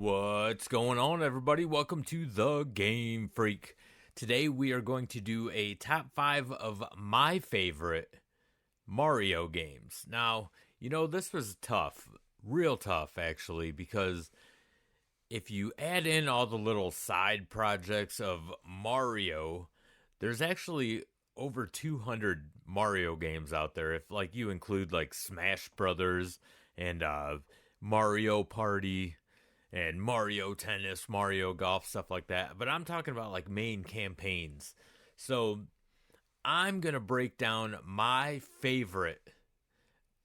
What's going on, everybody? Welcome to the GameFreak. Today we are going to do a top 5 of my favorite Mario games. Now, this was tough, real tough actually, because if you add in all the little side projects of Mario, there's actually over 200 Mario games out there. If you include Smash Brothers and Mario Party and Mario Tennis, Mario Golf, stuff like that. But I'm talking about main campaigns. So I'm going to break down my favorite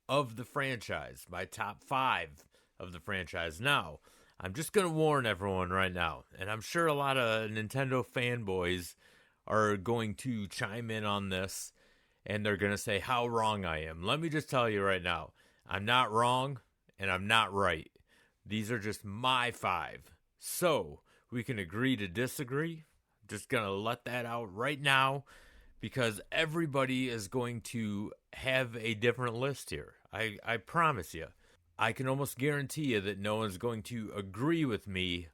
of the franchise, my top 5 of the franchise. Now, I'm just going to warn everyone right now, and I'm sure a lot of Nintendo fanboys are going to chime in on this, and they're going to say how wrong I am. Let me just tell you right now, I'm not wrong, and I'm not right. These are just my 5. So, we can agree to disagree. I'm just going to let that out right now because everybody is going to have a different list here. I promise you. I can almost guarantee you that no one's going to agree with me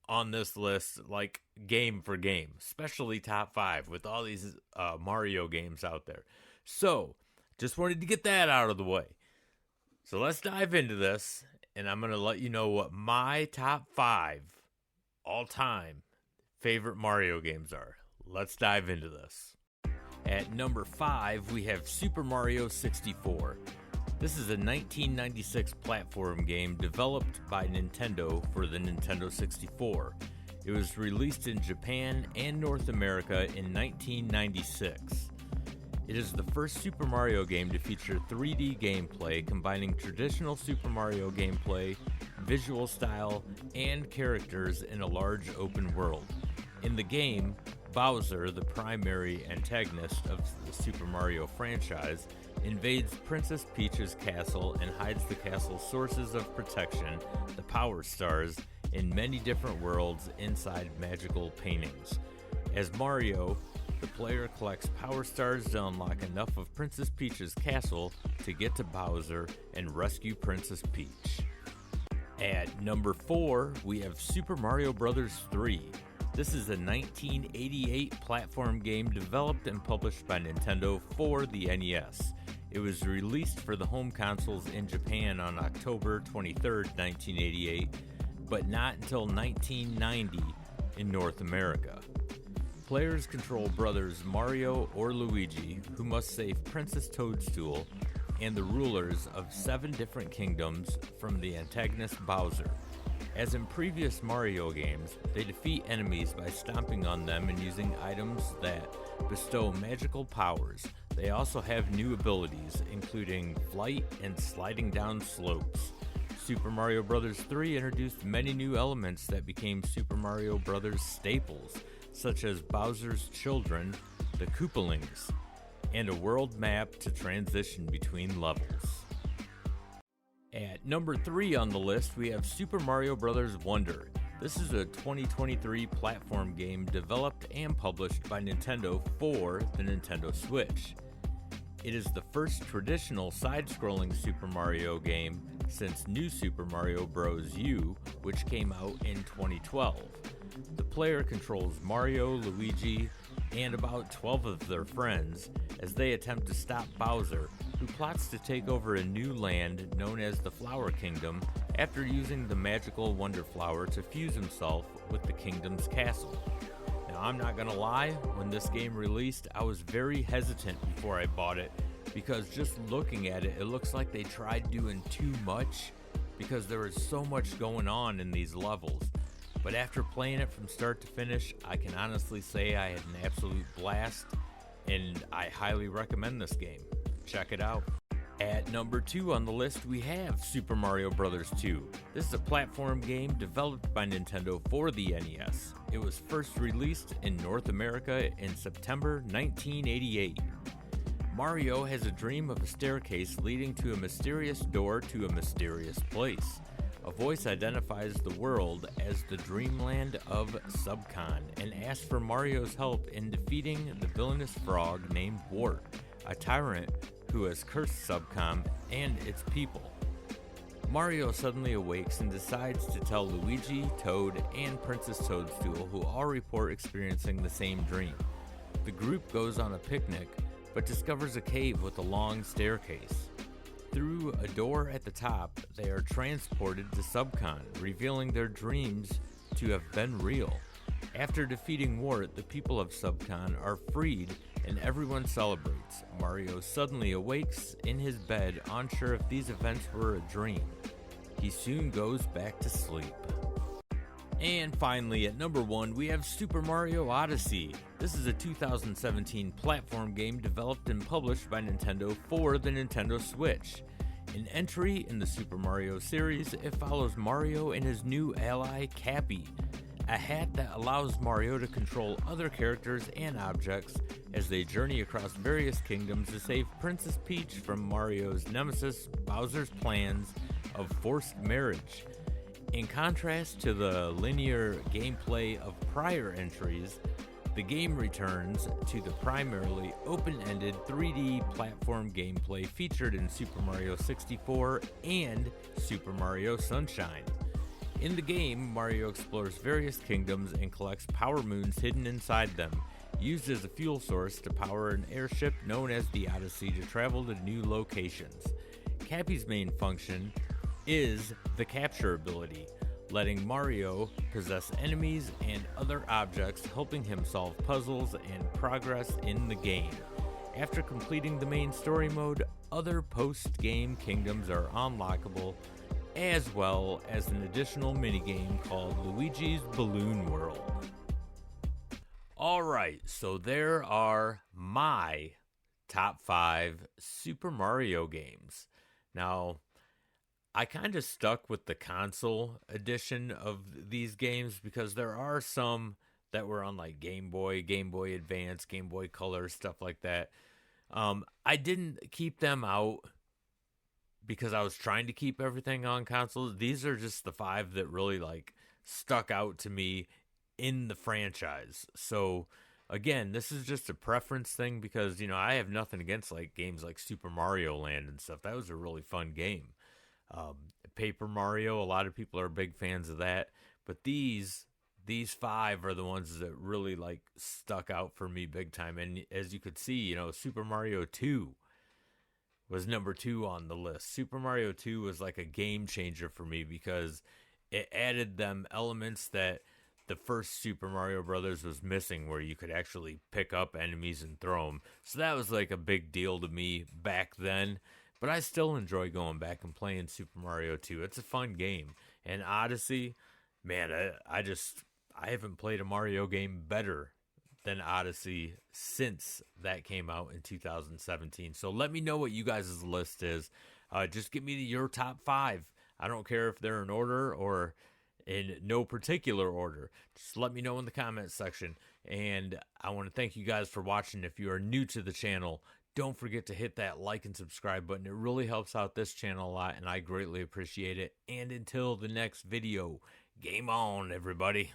on this list game for game, especially top 5 with all these Mario games out there. So, just wanted to get that out of the way. So, let's dive into this. And I'm going to let you know what my top 5 all-time favorite Mario games are. Let's dive into this. At number 5, we have Super Mario 64. This is a 1996 platform game developed by Nintendo for the Nintendo 64. It was released in Japan and North America in 1996. It is the first Super Mario game to feature 3D gameplay, combining traditional Super Mario gameplay, visual style, and characters in a large open world. In the game, Bowser, the primary antagonist of the Super Mario franchise, invades Princess Peach's castle and hides the castle's sources of protection, the Power Stars, in many different worlds inside magical paintings. As Mario, the player collects Power Stars to unlock enough of Princess Peach's castle to get to Bowser and rescue Princess Peach. At number 4, we have Super Mario Bros. 3. This is a 1988 platform game developed and published by Nintendo for the NES. It was released for the home consoles in Japan on October 23, 1988, but not until 1990 in North America. Players control brothers Mario or Luigi, who must save Princess Toadstool and the rulers of 7 different kingdoms from the antagonist Bowser. As in previous Mario games, they defeat enemies by stomping on them and using items that bestow magical powers. They also have new abilities, including flight and sliding down slopes. Super Mario Bros. 3 introduced many new elements that became Super Mario Bros. Staples, such as Bowser's children, the Koopalings, and a world map to transition between levels. At number 3 on the list, we have Super Mario Bros. Wonder. This is a 2023 platform game developed and published by Nintendo for the Nintendo Switch. It is the first traditional side-scrolling Super Mario game since New Super Mario Bros. U, which came out in 2012. The player controls Mario, Luigi, and about 12 of their friends as they attempt to stop Bowser, who plots to take over a new land known as the Flower Kingdom after using the magical Wonder Flower to fuse himself with the kingdom's castle. Now, I'm not gonna lie, when this game released, I was very hesitant before I bought it because just looking at it, it looks like they tried doing too much because there was so much going on in these levels. But after playing it from start to finish, I can honestly say I had an absolute blast, and I highly recommend this game. Check it out. At number 2 on the list, we have Super Mario Bros. 2. This is a platform game developed by Nintendo for the NES. It was first released in North America in September 1988. Mario has a dream of a staircase leading to a mysterious door to a mysterious place. A voice identifies the world as the dreamland of Subcon and asks for Mario's help in defeating the villainous frog named Wart, a tyrant who has cursed Subcon and its people. Mario suddenly awakes and decides to tell Luigi, Toad, and Princess Toadstool, who all report experiencing the same dream. The group goes on a picnic, but discovers a cave with a long staircase. Through a door at the top, they are transported to Subcon, revealing their dreams to have been real. After defeating Wart, the people of Subcon are freed and everyone celebrates. Mario suddenly awakes in his bed, unsure if these events were a dream. He soon goes back to sleep. And finally, at number 1, we have Super Mario Odyssey. This is a 2017 platform game developed and published by Nintendo for the Nintendo Switch. An entry in the Super Mario series, it follows Mario and his new ally, Cappy, a hat that allows Mario to control other characters and objects as they journey across various kingdoms to save Princess Peach from Mario's nemesis, Bowser's plans of forced marriage. In contrast to the linear gameplay of prior entries, the game returns to the primarily open-ended 3D platform gameplay featured in Super Mario 64 and Super Mario Sunshine. In the game, Mario explores various kingdoms and collects power moons hidden inside them, used as a fuel source to power an airship known as the Odyssey to travel to new locations. Cappy's main function is the capture ability, letting Mario possess enemies and other objects, helping him solve puzzles and progress in the game. After completing the main story mode, other post-game kingdoms are unlockable, as well as an additional minigame called Luigi's Balloon World. Alright, so there are my top 5 Super Mario games. Now, I kind of stuck with the console edition of these games because there are some that were on like Game Boy, Game Boy Advance, Game Boy Color, stuff like that. I didn't keep them out because I was trying to keep everything on consoles. These are just the 5 that really like stuck out to me in the franchise. So again, this is just a preference thing because, you know, I have nothing against like games like Super Mario Land and stuff. That was a really fun game. Paper Mario, a lot of people are big fans of that, but these 5 are the ones that really like stuck out for me big time. And as you could see, you know, Super Mario 2 was number 2 on the list. Super Mario 2 was like a game changer for me because it added them elements that the first Super Mario Brothers was missing, where you could actually pick up enemies and throw them. So that was like a big deal to me back then. But I still enjoy going back and playing Super Mario 2. It's a fun game. And Odyssey, man, I haven't played a Mario game better than Odyssey since that came out in 2017. So let me know what you guys' list is. Just give me your top 5. I don't care if they're in order or in no particular order. Just let me know in the comments section. And I want to thank you guys for watching. If you are new to the channel, don't forget to hit that like and subscribe button. It really helps out this channel a lot, and I greatly appreciate it. And until the next video, game on, everybody.